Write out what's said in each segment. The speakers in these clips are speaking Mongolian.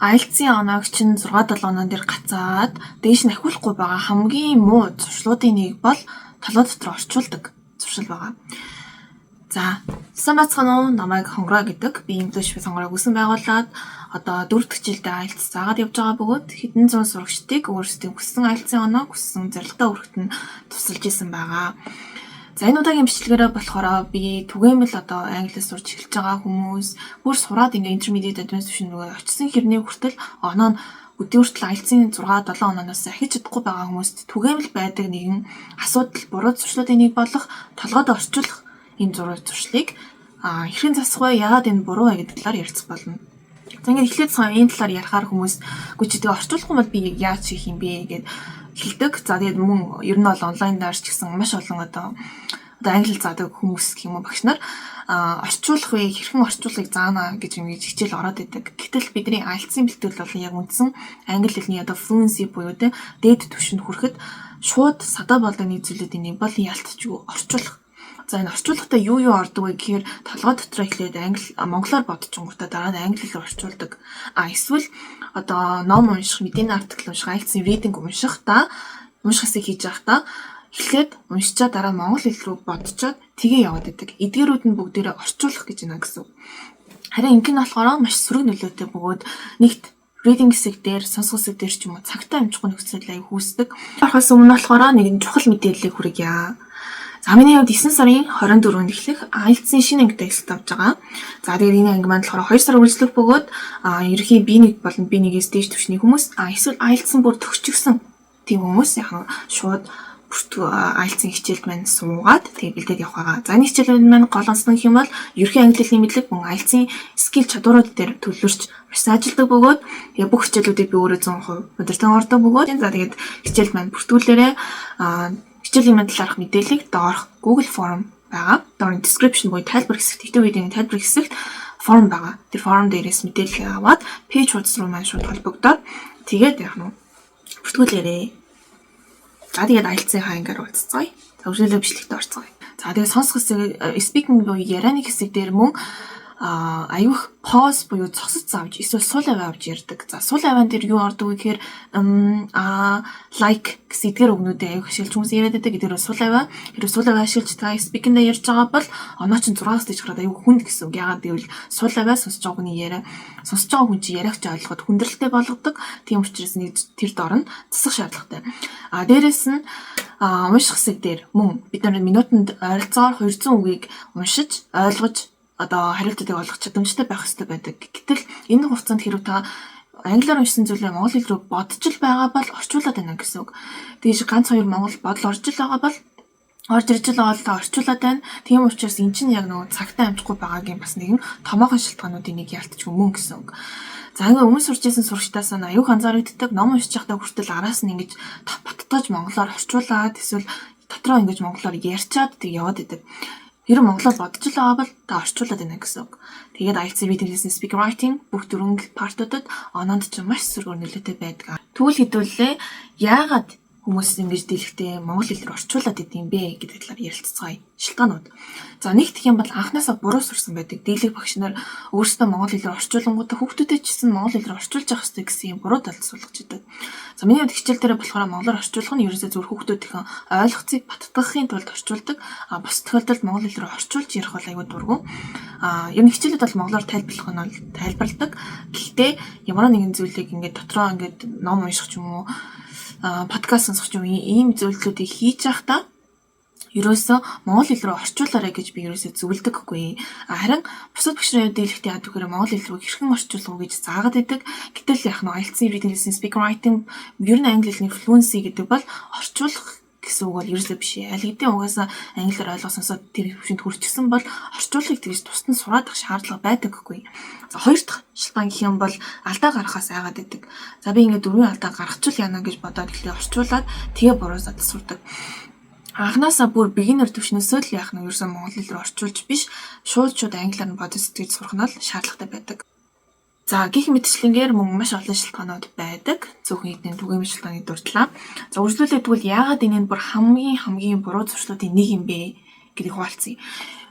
IELTS-ийн оноог чинь 6-7 оноо дээр гацаад дээш нь ахиулахгүй байгаа хамгийн муу зуршлуудын нэг бол толгой дотор орчуулдаг зуршил байгаа. За, сайн бацхан уу, намайг Хонгороо гэдэг. Би English with Хонгороо үсэн байгуулад одоо 4-р жилдээ IELTS заагаад явж байгаа бөгөөд хэдэн зуун сурагчдыг өөрсдийн хүссэн IELTS-ийн оноог хүссэн зорилготой хүрэхэд нь тусалж исэн байгаа. За, энэ удаагийн бичлэгээрээ болохоор би түгээмэл одоо англиас сурч эхэлж байгаа хүмүүс бүр сураад ингээ intermediate advanced tuition рүү очисон хэрний хүртэл оноо нь өдөө хүртэл IELTS-ийн 6-7 онооноос ахиж чадахгүй байгаа хүмүүст түгээмэл байдаг нэгэн асуудал буруу зуршлуудын нэг болох толгойд орчуулах энэ зуршлыг хэрхэн засах вэ? Яагаад энэ буруу вэ гэдэг талаар ярилцах болно. За ингээд эхлээд энэ талаар ярихаар хүмүүс үгүй чи тэгээ орчуулах юм бол би яаж хийх юм бэ гэд хэлдэг. За тэгээд мөн ер нь бол онлайн дээр ч гэсэн маш олон одоо англи заадаг хүмүүс гэх юм уу багш нар орчуулах вэ? Хэрхэн орчуулахыг заана гэж ингэж хичээл ороод идэг. Гэтэл бидний IELTS-ийн бэлтгэл бол яг үндсэн англи хэлний одоо fluency буюу дээд түвшинд хүрэхэд шууд садаа болдог нэг зүйлүүдийн нэг бол ялтчгүй орчуулах. За энэ орчуулгатай юу ордог вэ гэхээр толгой дотор эхлээд монголоор бодчихгонгуудаа дараа нь англи хэлээр орчуулдаг. Эсвэл одоо ном унших, мэдээний артикл унших, IELTS-ийн reading унших хэсэг хийж явахдаа эхлээд уншичаа дараа монгол хэл рүү бодцоод тгээ яваад идэг. Эдгээрүүд нь бүгдээрээ орчуулах гэж байна гэсэн. Харин ингэн болохоор маш сөрөг нөлөөтэй бөгөөд нэгт reading хэсэг дээр, сонсох хэсэг дээр ч юм уу цагтаа амжихгүй нөхцөл аяг үүсдэг. Орохоос өмнө болохоор нэгэн чухал мэдээллийг хүргье. За миний хувьд 9 сарын 24-нд эхлэх IELTS-ийн шинэ анги тест авч байгаа. За тэгээд энэ анги маань болохоор 2 сар үргэлжлэх бөгөөд ерөнхий B1 болон B1-ээс дээш түвшний хүмүүс эсвэл IELTS-ын бүр төгсчихсөн тийм хүмүүс яг шууд IELTS-ийн хичээлд маань суугаад тэгээд бэлдээд явах байгаа. За энэ хичээлүүд маань гол онцлог юм бол ерөнхий англи хэлний мэдлэг мөн IELTS-ийн скил чадварууд дээр төлөвлөрч маш ажилдаг бөгөөд тэгээд бүх хичээлүүдийг би өөрөө 100% удирдан ордог бөгөөд за тэгээд хичээлд маань бүртгүүлээрээ хичээлийн талаарх мэдээллийг доорх Google Form байгаа. Доорын description буюу тайлбар хэсэгт хэвтэ видеоны тайлбар хэсэгт форм байгаа. Тэр форм дээрээс мэдээлэл аваад page хуудас руу маань шууд холбогдоод тэгээд яг нь бүртгүүлээрээ. За тэгээд IELTS-ийн хангаар уулзцгаая. За үргэлжлүүлээ бичлэгт орцгоё. За тэгээд сонсох хэсэг speaking буюу ярианы хэсэг дээр мөн аюух pause буюу зогсож заавж эсвэл сул аваа авч ярьдаг. За сул аваан дээр юу ордог вэ гэхээр like гэсэн эдгээр үгнүүдээ аюух ашиглаж хүмүүс яриад байдаг. Эдгээр сул аваа. Хэрвээ сул аваа ашиглаж та speaking дээр ярьж байгаа бол оноо чинь 6-аас дэж гараад аюух хүнд гэсэн үг. Яагаад гэвэл сул аваа сонсож байгаа хүний яриа сонсож байгаа хүн чинь яриагч ойлгоход хүндрэлтэй болгодог. Тийм учраас нэг тэр дор нь засах шаардлагатай. Дээрээс нь унших хэсэг дээр мөн бид нар минутанд ойролцоогоор 200 үгийг уншиж ойлгож одоо хариултыг олох чадамжтай байх хэрэгтэй байдаг. Гэтэл энэ хугацаанд хэрвээ та англиар уншсан зүйлээ монгол хэл рүү бодож л байгаа бол орчуулад байна гэсэн үг. Тэгэж ганц хоёр монгол бодол орж ил байгаа бол орж ирж байгаа бол та орчуулад байна. Тийм учраас эн чинь яг нөгөө цагтаа амжихгүй байгаагийн бас нэгэн томоохон шалтгаануудын нэг ялтч мөн гэсэн үг. За ингээ өмнө сурч ирсэн сурагчдаас нь аюух анзаарэгддэг. Ном уншиж байхдаа хүртэл араас нь ингэж боттож монголоор орчуулад эсвэл дотроо ингэж монголоор ярьчаад тэг яваад идэг. Хэрэг монголоор бодож л байгаа бол та орчуулад байна гэсэн үг. Тэгээд IELTS reading listening speaking writing бүх дөрвөн партуудад оноонд ч маш сөргөөр нөлөөтэй байдаг. Тэгвэл хэдүүлээ яагаад хүмүүс ингэж дийлэхдээ монгол хэлээр орчуулад идэм бэ гэдэг талаар ярилцгаая. Шалтгаанууд. За нэгдэх юм бол анхнаасаа буруу сурсан байдаг. Дийлэх багш нар өөрсдөө монгол хэлээр орчуулангуудаа хүүхдүүдэд ч гэсэн монгол хэлээр орчуулж явах хэрэгтэй гэсэн юм буруу талд суулгаж идэг. За миний хувьд хичээл дээр болохоор монголоор орчуулах нь ерөөсөө зөвхөн хүүхдүүдийн ойлгоцыг баттгахын тулд орчуулдаг. Бус тохиолдолд монгол хэлээр орчуулж ярих бол аюул дургүй. Ер нь хичээлүүд бол монголоор тайлбарлах нь бол тайлбарладаг. Гэхдээ ямар нэгэн зүйлийг ингээд дотроо ингээд ном унших ч юм уу подкаст сонсох юм ийм зөвлөлтүүдийг хийж байхдаа ерөөсөө монгол хэл рүү орчуулаарай гэж би ерөөсөө зөвлөдөггүй. Харин бусад багш нарын дийлэхдээ яадаг гэхээр монгол хэл рүү хэрхэн орчуулах вэ гэж заагаад байдаг. Гэтэл яг нь IELTS reading listening speaking writing ер нь англи хэлний fluency гэдэг бол орчуулах гэсэн үг бол ерөөсөө биш. Аль хэдийн угаасаа англиар ойлгосонсоо тэр хөвшөнд хүрчихсэн бол орчуулгыг тэгж тусдан сураад ах шаардлага байдаггүй. За хоёр дахь шалтгаан гэх юм бол алдаа гаргахаас айгаад байдаг. За би ингээд дөрвөн алдаа гаргачихвал яана гэж бодоод ихлэ орчуулад тэгээ буруу зад сурдаг. Анхнаасаа бүр beginner төвшнөөсөө л яах нь ерөөсөө монгол хэл рүү орчуулж биш шууд англиар нь бодож сэтгэж сурах нь л шаардлагатай байдаг. За гих мэтчлэнгээр мөн маш олон шалтгаанууд байдаг. Зөвхөн эдний түгээмэл шалтгааныг дурдлаа. За үргэлжлүүлээд тэгвэл яагаад энэ нь бүр хамгийн буруу зуршлуудын нэг юм бэ гэдгийг хуваалцъя.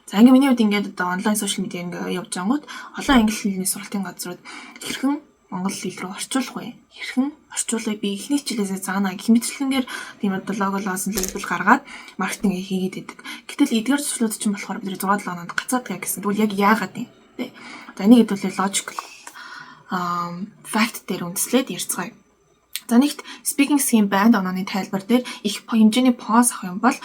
За ингээ миний хувьд ингээд одоо онлайн сошиал медиа ингээ явж ангууд олон англи хэлний сургалтын газрууд хэрхэн монгол хэл рүү орчуулах вэ? Хэрхэн орчуулъя? Би эхний хичээлээсээ заана гэх мэтчлэнгээр тийм лого лоосон лейбл гаргаад маркетинг хийгээд байдаг. Гэтэл эдгээр зуршлууд чинь болохоор бид 6-7 хоногт гацаад гэсэн. Тэгвэл яг яагаад юм? Тэ. За энийг хэдүүлээ logical fact дээр үндэслээд ярьцгаая. За нэгт speaking scheme band онооны тайлбар дээр их хэмжээний pause авах юм бол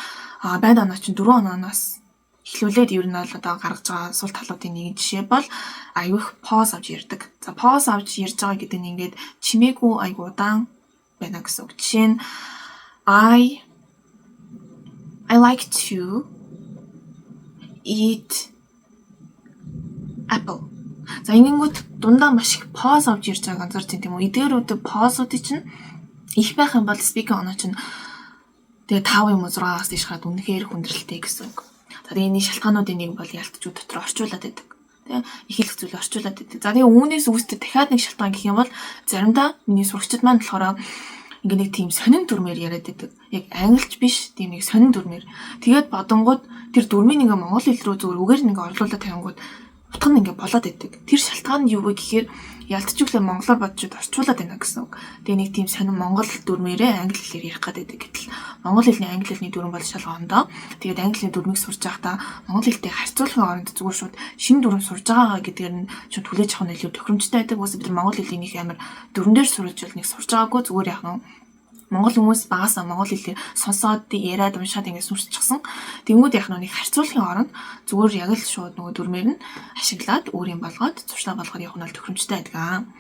band оноо чинь 4 онооноос эхлүүлээд ер нь бол одоо гаргаж байгаа сул талуудын нэгэн жишээ бол аюух pause авч ярьдаг. За pause авч ярьж байгаа гэдэг нь ингээд чимээгүй аюу удаан байна гэсэн үг. Жишээ нь I like to eat apple. За ингэнгүүт дундаа маш их pause авч ярьж байгааг анзаарч тийм үү? Эдгээрүүд pause-уудыг чинь их байх юм бол speaking оноо чинь тэгээ 5 юм уу 6-аас тийш гараад үнэхээр хүндрэлтэй гэсэн үг. За энэ шалтгаануудын нэг бол ялтчүүд дотор орчуулад байдаг. Тэ их их зүйл орчуулад байдаг. За тэгээ үүнээс үүсдэг дахиад нэг шалтгаан гэх юм бол заримдаа миний сурагчид маань болохоор ингээ нэг тийм сонин дүрмээр яриад байдаг. Яг англич биш тийм нэг сонин дүрмээр. Тэгээд бодонгууд тэр дүрмийн ингээ монгол хэл рүү зүгээр үгээр ингээ орлуулад тавингууд утга нь ингээ болоод байдаг. Тэр шалтгаан нь юу вэ гэхээр ялтчгүй монголоор бодчод орчуулад байна гэсэн үг. Тэгээ нэг тийм сонин монгол дүрмээрээ англи хэлээр ярих гэдэг. Гэтэл монгол хэлний англи хэлний дүрм бол шалгоондоо. Тэгээд англи хэлний дүрмийг сурж байхдаа монгол хэлтэй харьцуулахын оронд зүгээр шууд шинэ дүрм сурж байгаа гэдгээр нь ч түлээж авах нь илүү тохиромжтой байдаг. Уус бид монгол хэлний нэг амар дүрмээр сурж бол нэг сурж байгаагүй зүгээр яг нь монгол хүмүүс багасаа монгол хэлээр сонсоод яриад уншаад ингэ сүрччихсэн. Тэнгүүд яг нэг харьцуулахын оронд зүгээр яг л шууд нөгөө дүрмээр нь ашиглаад өөрийн болгоод зуршлаа болгоод явах нь тохиромжтой байдаг.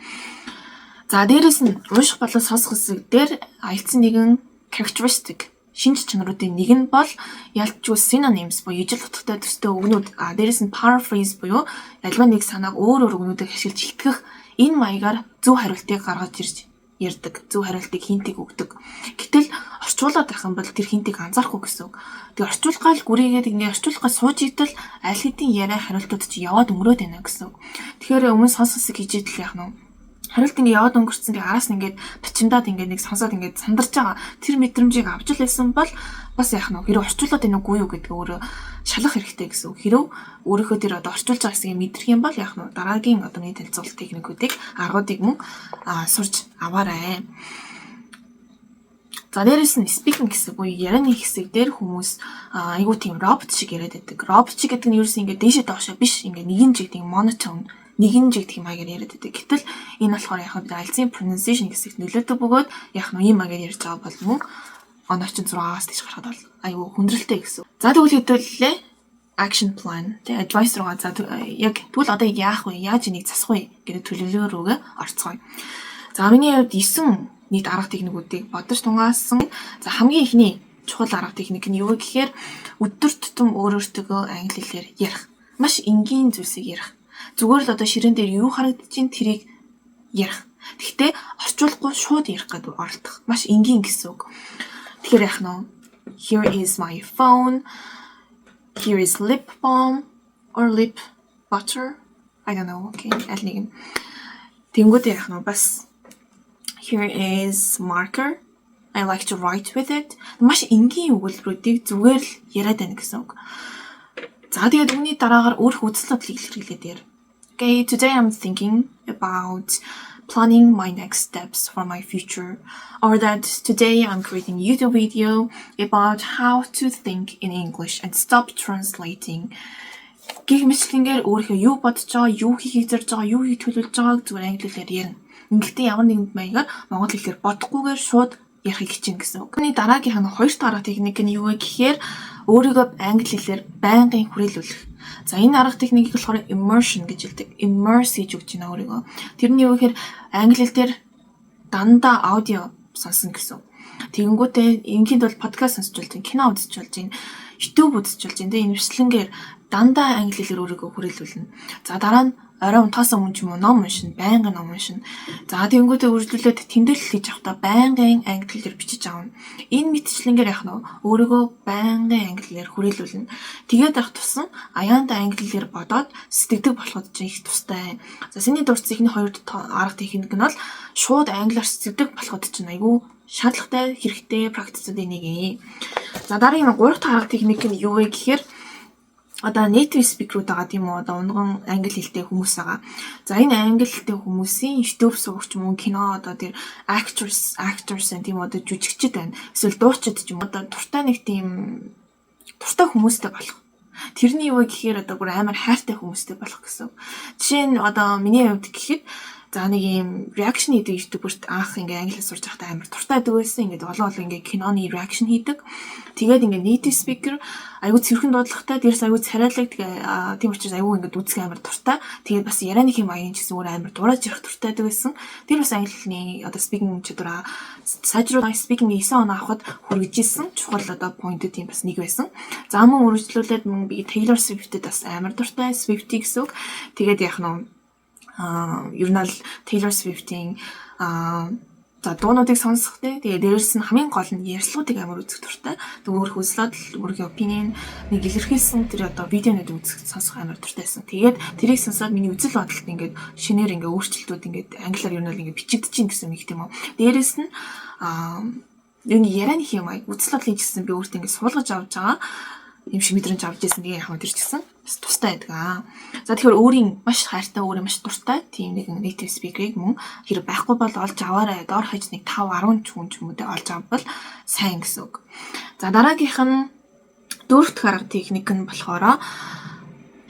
За дээрэс нь унших болон сонсох хэсэг дээр аялцсан нэгэн characteristic шинж чанаруудын нэг нь бол ялцгүй synonyms буюу ижил утгатай төстэй үгнүүд. Дээрэс нь paraphrase буюу альва нэг санааг өөр үгнүүдийг ашиглаж итгэх энэ маягаар зөв хариултыг гаргаж ирж ярддаг, зөв хариултыг хинтийг өгдөг. Гэтэл орчуулаад байх юм бол тэр хинтийг анзаарахгүй гэсэн үг. Тэгээ орчуулгаал гүрийгээд ингээ орчуулгаа сууж идэл аль хэдийн яриа хариултууд чи яваад өнгөрөөд байна гэсэн үг. Тэгэхээр өмнө сонсосыг хийж идэл яах нь хариулт ингээ яваад өнгөрцөн тэгээ араас нь ингээд бачимдаад ингээ нэг сонсоод ингээ сандарч байгаа тэр мэдрэмжийг авч л байсан бол бас яах нь хэрэв орчуулаад байна уугүй юу гэдэг өөрөө шалах хэрэгтэй гэсэн үг. Хэрэв өөрийнхөө тэр одоо орчуулж байгаа хэсгийг мэдрэх юм бол яах нь дараагийн одоо нэг танилцуулт техникүүдийг аргуудыг мөн сурч аваарай. За дээрэс нь speaking гэсэн буюу ярианы хэсэг дээр хүмүүс айгуу тийм робот шиг яриад байдаг. Робот шиг гэдэг нь ерөөс ингээ дээшээ доошоо биш ингээ нэгэн жиг тийм monotone нэгэн жиг тийм маягаар яриад байдаг. Гэтэл энэ болохоор яг бид альцын pronunciation хэсэгт нөлөөдөг бөгөөд яг нь ийм маягаар ярьж байгаа бол мөн оноо чинь 6-аас тийш гарахад бол айгүй хүндрэлтэй гэсэн. За тэгвэл хэдүүлээ action plan тэ advice руугаа за яг тэгвэл одоо яах вэ? Яаж энийг засах вэ гэдэг төлөвлөгөө рүүгээ орцгоё. За миний хувьд 9 нийт арга техникүүдийг бодож тунгаасан. За хамгийн ихний чухал арга техник нь юу вэ гэхээр өдөр тутам өөртөө англи хэлээр ярих. Маш энгийн зүйлсийг ярих. Зүгээр л одоо ширээн дээр юу харагдаж чинь тэрийг ярих. Гэхдээ орчуулахгүй шууд ярих гэдэг оролдох. Маш энгийн гэсэн үг. Тэгэхээр яах нь here is my phone. Here is lip balm or lip butter. I don't know. Okay, аль нэг нь. Тэнгүүд яах нь бас here is marker. I like to write with it. Маш энгийн өгүүлбэрүүдийг зүгээр л яриад байна гэсэн үг. За тэгээд үүний дараагаар өөрх үзэл бодлыг илэрхийлээд яар. Okay, today I'm thinking about planning my next steps for my future, or that today I'm creating a YouTube video about how to think in English and stop translating. Гэх мэтлэнгээр өөрийнхөө юу бодож байгаа, юу хийх зорж байгаа, юу хийх төлөвлөж байгааг зүгээр англиар ярина. Ингээд ямар нэгэн маягаар монгол хэлээр бодохгүйгээр шууд ярих хичээн гэсэн үг. Үүний дараагийнх нь хоёр дахь арга техник нь юу вэ гэхээр өөрийгөө англи хэлээр байнгын хүрээлүүлэх. За энэ арга техникийг болохоор immersion гэж хэлдэг. Immerse гэж үгж байна өөрийгөө. Тэрний юу гэхээр англи хэлээр дандаа аудио сонсон гэсэн. Тэгэнгүүтээ ингийн бол подкаст сонсч болж байна, кино үзэж болж байна, YouTube үзэж болж байна. Энэ бичлэнгээр дандаа англи хэлээр өөрийгөө хүрээлүүлнэ. За дараа нь орой унтахаас өмнө ч юм уу ном уншина, байнгын ном уншина. За тэгэнгүүтээ үргэлжлүүлээд тэмдэглэл хийж явахдаа байнгын англи хэлээр бичиж аавна. Энэ мэтчлэнгээр яах нь өөрийгөө байнгын англи хэлээр хүрээлүүлнэ. Тэгээд авах тусам аяанда англи хэлээр бодоод сэтгэдэг болоход ч их тустай. За синий дурдсан ихний хоёр арга техник нь бол шууд англиар сэтгэдэг болоход ч айгүй шаардлагатай, хэрэгтэй практикуудын нэг юм. За дараагийн 3 дахь арга техник нь юу вэ гэхээр одоо native speaker-ууд байгаа тийм үү, одоо унган англи хэлтэй хүмүүс байгаа. За энэ англи хэлтэй хүмүүсийн YouTube суугч мөн кино одоо тэр actors тийм одоо жүжигчд байна. Эсвэл дуучид ч юм одоо дуртай нэг тийм дуртай хүмүүстэй болох. Тэрний юу гэхээр одоо бүр амар хайртай хүмүүстэй болох гэсэн. Жишээ нь одоо миний хувьд гэхэд за нэг юм reaction хийдэг YouTuber-т анх ингээ англиар сурж байхдаа амар дуртай байдаг байсан. Ингээд олон ингээ киноны reaction хийдэг. Тэгээд ингээ native speaker айгуу цэвэрхэн дуудлагатай, дээрс айгуу царайлаг тийм учраас айгуу ингээ үзэх амар дуртай. Тэгээд бас ярианы хэм аян ч гэсэн өөр амар дураж ярих дуртай байдаг байсан. Тэр бас англи хэлний одоо speaking чадвараа сайжруулах speaking 9 он авахд хүргэжсэн чухал одоо point тийм бас нэг байсан. За мөн үргэлжлүүлээд мөн би Taylor Swift-д бас амар дуртай Swift гэсэн үг. Тэгээд яг нь ер нь л Taylor Swift-ийн за дуунуудыг сонсох тий. Тэгээ дээрээс нь хамгийн гол нь ярьслуудыг амар үзэх дуртай. Өөрөх үзлээд өөрийн opinion нэг илэрхийлсэн тэр одоо видеонууд үзэх сонсох амар дуртайсэн. Тэгээд тэрийг сонсоод миний үзэл бодолт ингээд шинээр ингээд өөрчлөлтүүд ингээд англиар ер нь л ингээд бичигдэж гэсэн юм их тийм үү. Дээрээс нь юу нэг ярианы юм аа үзэл бодлыг гэсэн би өөртөө ингээд суулгаж авч байгаа юм шиг мэдрэмж авч ирсэн. Тэгээ яг тэр ч гэсэн тустай байдаг. За тэгэхээр өөрийн маш хайртай, өөрийн маш дуртай тийм нэг native speaker-ыг мөн хэрэг байхгүй бол олж аваарай. Доор хаяж нэг 5 10 ч хүн ч юм уу олж авбал сайн гэсэн үг. За дараагийнх нь дөрөвт арга техник нь болохоор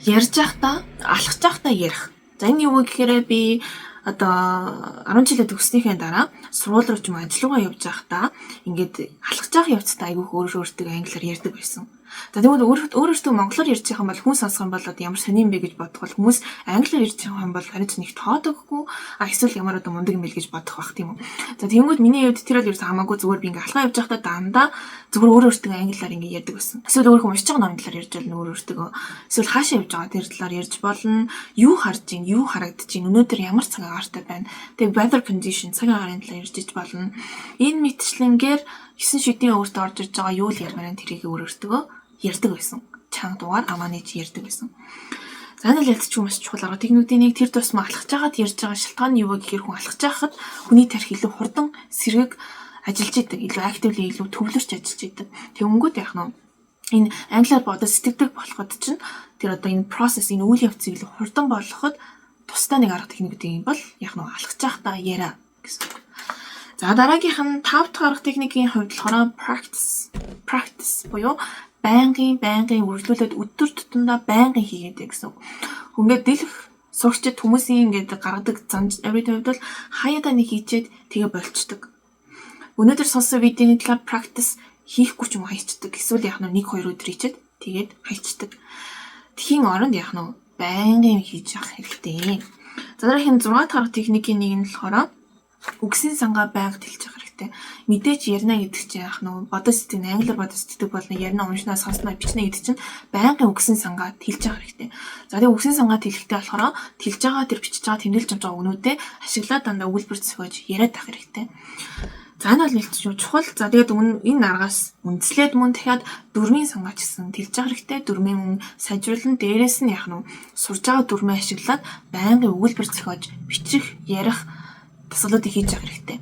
ярьж байхдаа, алхаж байхдаа ярих. За энэ юу гэхээр би одоо 10 жилээ төгснөхийн дараа сургууль руу ч юм ажил руугаа явж байхдаа ингээд алхаж явах явцдаа айгүйх өөртөө англиар ярьдаг байсан. За тэгвэл өөрөөсөө монголоор ярьж байгаа юм бол хүн сонсох юм бол ямар сонирм бэ гэж бодох бол хүмүүс англиар ярьж байгаа юм бол харин ч нэг тоодоггүй эсвэл ямар одоо мундаг юм бэл гэж бодох бах тийм үү. За тэгвэл миний хувьд тэр бол ерөөсөө хамаагүй зүгээр би ингээ алхаа явж байхдаа дандаа зүгээр өөрөөсөө англиар ингээ ярьдаг байсан. Эсвэл өөрөө уншиж байгаа номын талаар ярьж болно өөрөөсөө. Эсвэл хаашаа явж байгаа тэр талаар ярьж болно. Юу харж гин, юу харагдаж гин, өнөөдөр ямар цаг агаартай байна. Тэгээ weather condition цаг агаарын талаар ярьж иж болно. Энэ мэтчлэнгээр 9 шидийн өөртөө орж ирж байгаа юу л ярмаар тэрийг өөрөөсөө ярьдаг байсан. Чанга дугаар амаанийч ярьдаг байсан. За энэ л ялцчих маш чухал арга техникүүдийн нэг тэр тусмаа алхаж байгаад ярьж байгаа шалтгаан нь юу вэ гэхээр хүн алхаж байхад хүний тарих илүү хурдан сэрэг ажиллаж идэг, илүү actively илүү төвлөрч ажиллаж идэг. Тэгэнгүүт яах нь энэ англиар бодож сэтгэдэг болоход чинь тэр одоо энэ process энэ үйл явцыг илүү хурдан болгоход тусдаа нэг арга техникүүдийн бол яах нь алхаж байхдаа яриа гэсэн. За дараагийнх нь 5 дахь арга техникийн хувьд болохоор practice буюу байнгын үргэлжлүүлээд өдөр тутамдаа байнгын хийгээд гэсэн. Хүнгээ дэлгэх сурагчид хүмүүсийн ингээд гаргадаг занж everyday бол хаяада нэг хийчээд тэгээ болчдөг. Өнөөдөр сонссон видеоны талаар practice хийхгүй ч юм хайчдаг. Эсвэл яг нэг 2 өдөр хийчээд тэгээд хайчдаг. Тхийн оронд яг нь байнгын хийж явах хэрэгтэй. За дараагийн 6 дахь арга техникийн нэг нь болохоор үгсийн сангаа байнга тэлж явах хэрэгтэй. Мэдээч ярина гэдэг чинь яах нь бодож сэтгэн англиар бодож сэтгэдэг бол ярина уншнаа сонсноо бичнэ гэдэг чинь байнгын үгсийн сангаа тэлж явах хэрэгтэй. За тэгээ үгсийн сангаа тэлэхтэй болохоор тэлж байгаа тэр бичиж байгаа тэмдэглэж байгаа өгнүүдээ ашиглаад дандаа өгүүлбэр зохиож яриад авах хэрэгтэй. За энэ бол нэлээд чухал. За тэгээд энэ аргаас үндэслээд мөн дахиад дөрмийн сангаач гэсэн тэлж явах хэрэгтэй. Дөрмийн мөн сайжруулан дээрээс нь яах нь сурж байгаа дөрмөө ашиглаад байнгын өгүүлбэр зохиож бичих, ярих тасгалуудыг хийж явах хэрэгтэй.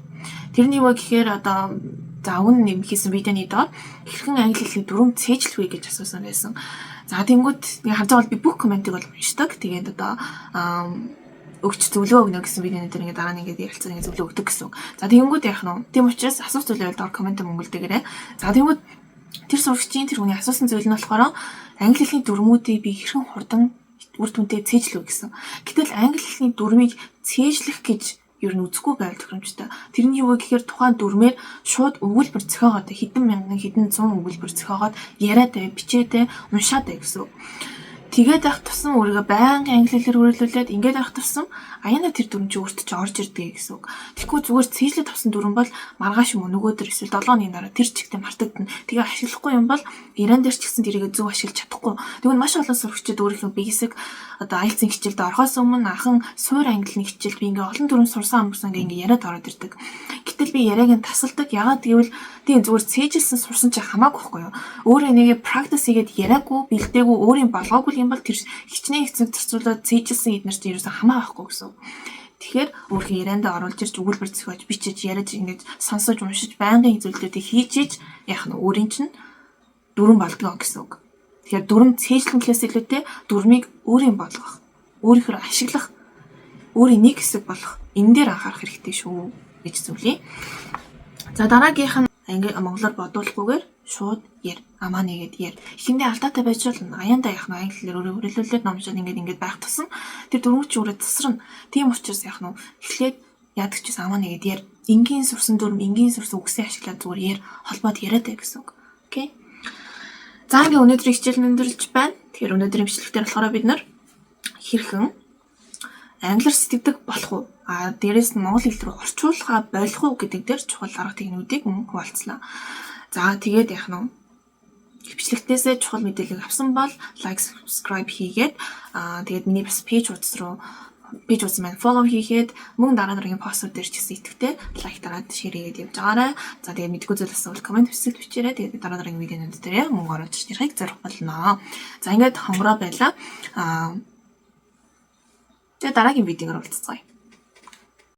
Тэрний юу гэхээр одоо за өмнө хийсэн видеоны доор хэрхэн англи хэлний дүрм цээжлэх вэ гэж асуусан байсан. За тэнгууд нэг харж байгаа бол би бүх комментиг бол уншдаг. Тэгээд одоо өгч зөвлөгөө өгнө гэсэн видеоны дээр ингээд дараа нь ингээд ярилцсан ингээд зөвлөгөө өгдөг гэсэн. За тэнгууд яах нь тийм учраас асуух зүйлээ доор коммент мөнгөлдөгөрэй. За тэнгууд тэр сурагчийн тэр хүний асуусан зүйл нь болохоор англи хэлний дүрмүүдийг би хэрхэн хурдан үр дүнтэй цээжлэх вэ гэсэн. Гэтэл англи хэлний дүрмийг цээжлэх гэж ер нь үзэхгүй байл тохиромжтой. Тэрний юу гэхээр тухайн дүрмээр шууд өгүүлбэр зохиогоод хэдэн мянган хэдэн 100 өгүүлбэр зохиогоод яриад бичээдээ уншаад гэсэн. Тэгээд авах тусам өөрийгөө байнга англи хэлээр хөрвүүлээд ингээд авах тусам аяна тэр дүрм чи өөртөө ч орж ирдэг гэсэн үг. Тэгэхгүй зүгээр цээжлээд авсан дүрм бол маргааш юм нөгөөдөр эсвэл 7 оны дараа тэр чигтээ мартагдана. Тэгээ ашиглахгүй юм бол иран дээр ч гэсэн тэрийг зөв ашиглаж чадахгүй. Тэгвэл маш олон сурагчид өөрийнхөө basic одоо IELTS-ийн хичээлд орохоос өмнө анхан суур английн хичээлд би ингээ олон дүрм сурсан амарсан ингээ яриад ороод ирдэг. Гэтэл би яриаг нь тасалдаг. Ягаад гэвэл тийм зүгээр цээжилсэн сурсан чи хамаагүй байхгүй юу? Өөрөө нэгээ practice хийгээд яриаггүй, бэлдээгүй, өөрийн болгоогүй юм бол тэр хичнээн хэцүү зарцуулаад цээжилсэн эднэр чи ерөөсөн хамаа байхгүй гэсэн. Тэгэхээр өөрхөн яриандаа оруулж ирж өгүүлбэр зохиож бичиж яриад ингэж сонсож уншиж байнгын зүйлүүдийг хийж яах нь өөрийн чинь дүрэн болдгоо гэсэн үг. Тэгэхээр дүрм цээжлэнхлээс илүүтэй дүрмийг өөрийн болгох, өөрийнхөө ашиглах, өөрийн нэг хэсэг болох энэ дээр анхаарах хэрэгтэй шүү гэж зүйлий. За дараагийнх нь ингээ монголоор бодуулахгүйгээр шууд яар, амаа нэгэд яар. Эхэндээ алдаатай байж болно. Аяндаа яах нь англи хэлээр өрөөлөлөд номжоод ингээд байх тусам тэр дүрмч өөрөө тасарна. Тийм учраас яах нь эхлээд яадаг ч гэсэн амаа нэгэд яар. Энгийн сурсан дүрм, энгийн сурсан үгсээ ашиглаад зүгээр яар холбоод яриад бай гэсэн үг. Окей. За ингээ өнөөдрийн хичээл өндөрлж байна. Тэгэхээр өнөөдрийн бичлэгтэр болохоор бид нар хэрхэн англиар сэтгэдэг болох уу? Дээрээс нь монгол хэл рүү орчуулахаа болох уу гэдэг дээр чухал арга техникүүдийг мөн хуваалцлаа. За тэгээд яах нь бичлэгтээсээ чухал мэдээлэл авсан бол лайк, subscribe хийгээд тэгээд миний бас пэйж хуудас маань follow хийгээд мөн дараагийн постууд дээр ч гэсэн идэвхтэй лайк дараад share хийгээд явж байгаарай. За тэгээд мэдгүй зүйл асуувал комент бичсэд бичээрэй. Тэгээд дараагийн видеонууд дээр мөн оруулж ирхийг зорих болно. За ингээд хонгороо байла. Тэгээд дараагийн видеогоор уулзцгаая.